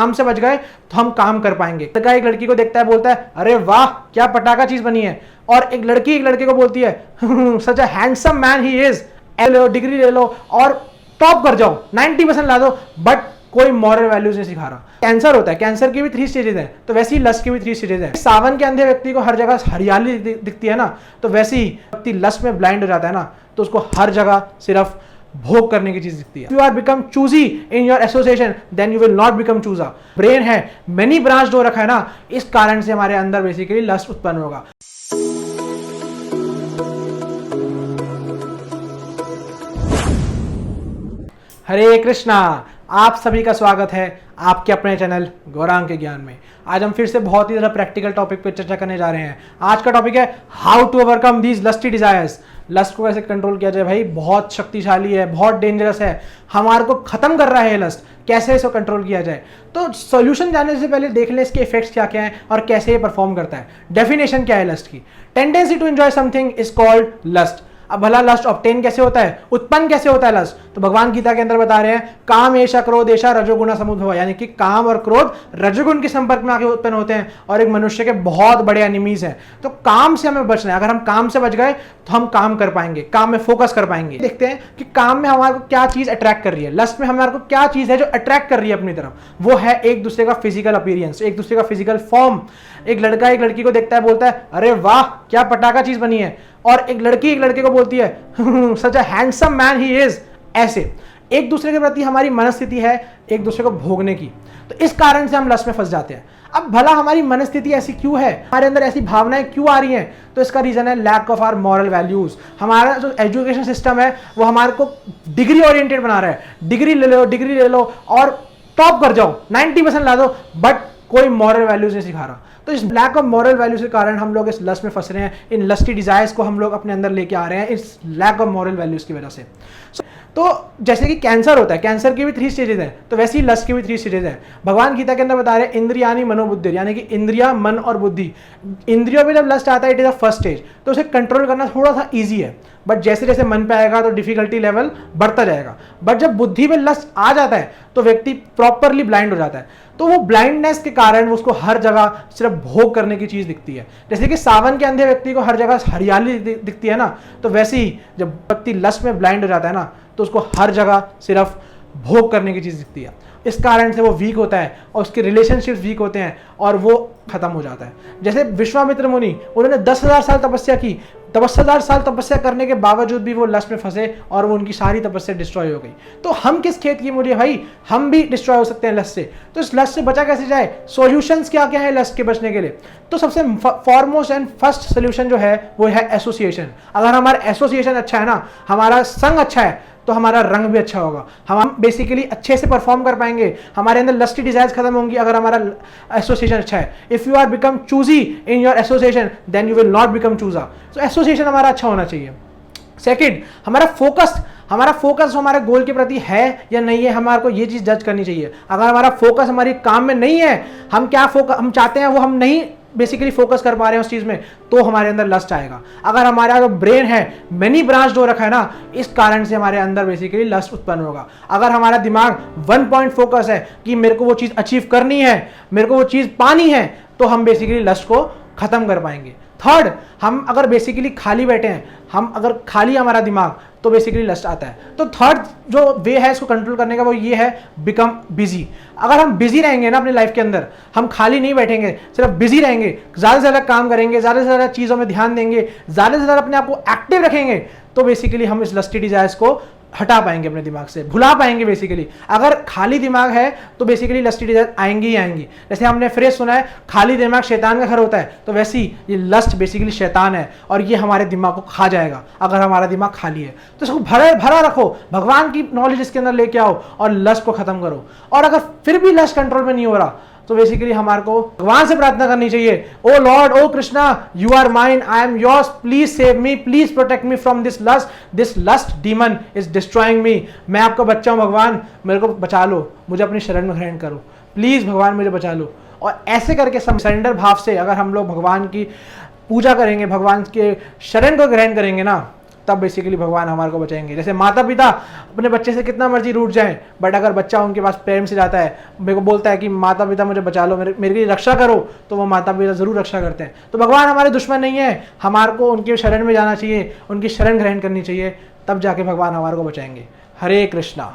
काम से बच गए तो हम काम कर पाएंगे। लड़का एक लड़की को देखता है, बोलता है अरे वाह क्या पटाखा चीज बनी है, और एक लड़की एक लड़के को बोलती है such a handsome man he is, degree ले लो और टॉप कर जाओ, 90% ला दो, बट कोई मॉरल वैल्यूज नहीं सिखा रहा। कैंसर होता है, कैंसर की भी 3 स्टेजेस हैं, तो वैसे ही लस्ट की भी 3 स्टेजेस हैं। सावन के अंधे व्यक्ति को हर जगह हरियाली दिखती है ना, तो वैसे ही व्यक्ति लस्ट में ब्लाइंड हो जाता है ना, तो उसको हर जगह सिर्फ भोग करने की चीज दिखती है। You are become choosy in your association then you will not become चूजा। ब्रेन है, मेनी ब्रांच हो रखा है ना, इस कारण से हमारे अंदर बेसिकली लस्ट उत्पन्न होगा। हरे कृष्णा, आप सभी का स्वागत है आपके अपने चैनल गौरांग के ज्ञान में। आज हम फिर से बहुत ही ज़्यादा प्रैक्टिकल टॉपिक पे चर्चा करने जा रहे हैं। आज का टॉपिक है how to overcome these lusty desires. Lust को कैसे कंट्रोल किया जाए भाई, बहुत शक्तिशाली है, बहुत डेंजरस है, हमारे को खत्म कर रहा है लस्ट, कैसे इसको कंट्रोल किया जाए। तो सॉल्यूशन जानने से पहले देख लें इसके इफेक्ट्स क्या क्या हैं और कैसे ये परफॉर्म करता है। डेफिनेशन क्या है लस्ट की? Tendency to enjoy something is called lust. अब भला लस्ट ऑब्टेन कैसे होता है, उत्पन्न कैसे होता है लस्ट? तो भगवान गीता के अंदर बता रहे हैं काम एषा क्रोध एषा रजोगुण समुद्भव, यानी कि काम और क्रोध रजोगुण के संपर्क में आके उत्पन्न होते हैं और एक मनुष्य के बहुत बड़े एनिमीज हैं। तो काम से हमें बचना है। अगर हम काम से बच गए तो हम काम कर पाएंगे, काम में फोकस कर पाएंगे। देखते हैं कि काम में हमारे को क्या चीज अट्रैक्ट कर रही है, लस्ट में हमारे को क्या चीज है जो अट्रैक्ट कर रही है अपनी तरफ। वो है एक दूसरे का फिजिकल अपीयरेंस, एक दूसरे का फिजिकल फॉर्म। एक लड़का एक लड़की को देखता है, बोलता है अरे वाह क्या पटाखा चीज बनी है, और एक लड़की एक लड़के को बोलती है such a handsome man he is. ऐसे एक दूसरे के प्रति हमारी मनस्थिति है एक दूसरे को भोगने की, तो इस कारण से हम लस्ट में फंस जाते हैं। अब भला हमारी मनस्थिति ऐसी क्यों है, हमारे अंदर ऐसी भावनाएं क्यों आ रही हैं? तो इसका रीजन है lack of our moral values. हमारा जो एजुकेशन सिस्टम है वो हमारे को डिग्री ओरिएंटेड बना रहा है, डिग्री ले लो और टॉप कर जाओ, 90% ला दो, बट कोई मॉरल वैल्यूज नहीं सिखा रहा। तो इस लैक ऑफ मॉरल वैल्यूज के कारण हम लोग इस लस्ट में फंस रहे हैं, इन लस्टी डिजायर्स को हम लोग अपने अंदर लेके आ रहे हैं इस लैक ऑफ मॉरल वैल्यूज की वजह से। तो जैसे कि कैंसर होता है, कैंसर की भी 3 स्टेजेस हैं, तो वैसे ही लस्ट की भी 3 स्टेजेस हैं। भगवान गीता के अंदर बता रहे हैं इंद्रियानी मनोबुद्धि, यानी कि इंद्रिया, मन और बुद्धि। इंद्रियों में जब लस्ट आता है it is the first stage, तो उसे कंट्रोल करना थोड़ा सा ईजी है, बट जैसे जैसे मन पे आएगा तो डिफिकल्टी लेवल बढ़ता जाएगा। बट जब बुद्धि में लस्ट आ जाता है तो व्यक्ति प्रॉपरली ब्लाइंड हो जाता है। तो वो ब्लाइंडनेस के कारण उसको हर जगह सिर्फ भोग करने की चीज दिखती है। जैसे कि सावन के अंधे व्यक्ति को हर जगह हरियाली दिखती है ना, तो वैसे ही जब व्यक्ति लस्ट में ब्लाइंड हो जाता है ना, तो उसको हर जगह सिर्फ भोग करने की चीज दिखती है। इस कारण से वो वीक होता है और उसके रिलेशनशिप्स वीक होते हैं और वो खत्म हो जाता है। जैसे विश्वामित्र मुनि, उन्होंने 10,000 साल तपस्या की, 10,000 साल तपस्या करने के बावजूद भी वो लस्ट में फंसे और वो उनकी सारी तपस्या डिस्ट्रॉय हो गई। तो हम किस खेत की मूली भाई, हम भी डिस्ट्रॉय हो सकते हैं लस्ट से। तो इस लस्ट से बचा कैसे जाए, सॉल्यूशंस क्या क्या है लस्ट के बचने के लिए? तो सबसे फॉरमोस्ट एंड फर्स्ट सोल्यूशन जो है वो है एसोसिएशन। अगर हमारा एसोसिएशन अच्छा है ना, हमारा संग अच्छा है, तो हमारा रंग भी अच्छा होगा, हम बेसिकली अच्छे से परफॉर्म कर पाएंगे, हमारे अंदर लस्टी डिजायर्स खत्म होंगी अगर हमारा एसोसिएशन अच्छा है। If you are become choosy in your association then you will not become चूजा। तो एसोसिएशन हमारा अच्छा होना चाहिए। सेकंड, हमारा फोकस हमारे गोल के प्रति है या नहीं है, हमारे को ये चीज जज करनी चाहिए। अगर हमारा फोकस हमारी काम में नहीं है, हम चाहते हैं वो हम नहीं बेसिकली फोकस कर पा रहे हैं उस चीज में, तो हमारे अंदर लस्ट आएगा। अगर हमारा जो ब्रेन है मेनी ब्रांच हो रखा है ना, इस कारण से हमारे अंदर बेसिकली लस्ट उत्पन्न होगा। अगर हमारा दिमाग 1 पॉइंट फोकस है कि मेरे को वो चीज अचीव करनी है, मेरे को वो चीज पानी है, तो हम बेसिकली लस्ट को खत्म कर पाएंगे। थर्ड, हम अगर बेसिकली खाली बैठे हैं, हम अगर खाली हमारा दिमाग, तो बेसिकली लस्ट आता है। तो थर्ड जो वे है इसको कंट्रोल करने का वो ये है बिकम बिजी। अगर हम बिजी रहेंगे ना अपनी लाइफ के अंदर, हम खाली नहीं बैठेंगे, सिर्फ बिजी रहेंगे, ज़्यादा से ज़्यादा काम करेंगे, ज़्यादा से ज़्यादा चीज़ों में ध्यान देंगे, ज़्यादा से ज़्यादा अपने आप को एक्टिव रखेंगे, तो बेसिकली हम इस लस्टी डिजायर्स को हटा पाएंगे, अपने दिमाग से भुला पाएंगे। बेसिकली अगर खाली दिमाग है तो बेसिकली लस्टी डिजायर आएंगी ही आएंगी। जैसे हमने फ्रेज सुना है खाली दिमाग शैतान का घर होता है, तो वैसे ही ये लस्ट बेसिकली शैतान है और ये हमारे दिमाग को खा जाएगा अगर हमारा दिमाग खाली है। तो इसको भरा रखो, भगवान की नॉलेज इसके अंदर लेके आओ और लस्ट को खत्म करो। और अगर फिर भी लस्ट कंट्रोल में नहीं हो रहा, तो बेसिकली हमारे को भगवान से प्रार्थना करनी चाहिए, O lord, O Krishna, you are mine, I am yours, please save me, please protect me from this lust demon is destroying me. मैं आपका बच्चा हूं भगवान, मेरे को बचा लो, मुझे अपनी शरण में ग्रहण करो, प्लीज भगवान मुझे बचा लो। और ऐसे करके सरेंडर भाव से अगर हम लोग भगवान की पूजा करेंगे, भगवान के शरण को ग्रहण करेंगे ना, तब बेसिकली भगवान हमारे को बचाएंगे। जैसे माता पिता अपने बच्चे से कितना मर्जी रूठ जाए, बट अगर बच्चा उनके पास प्रेम से जाता है, मेरे को बोलता है कि माता पिता मुझे बचा लो, मेरी रक्षा करो, तो वो माता पिता जरूर रक्षा करते हैं। तो भगवान हमारे दुश्मन नहीं है, हमारे को उनके शरण में जाना चाहिए, उनकी शरण ग्रहण करनी चाहिए, तब जाके भगवान हमारे को बचाएंगे। हरे कृष्णा।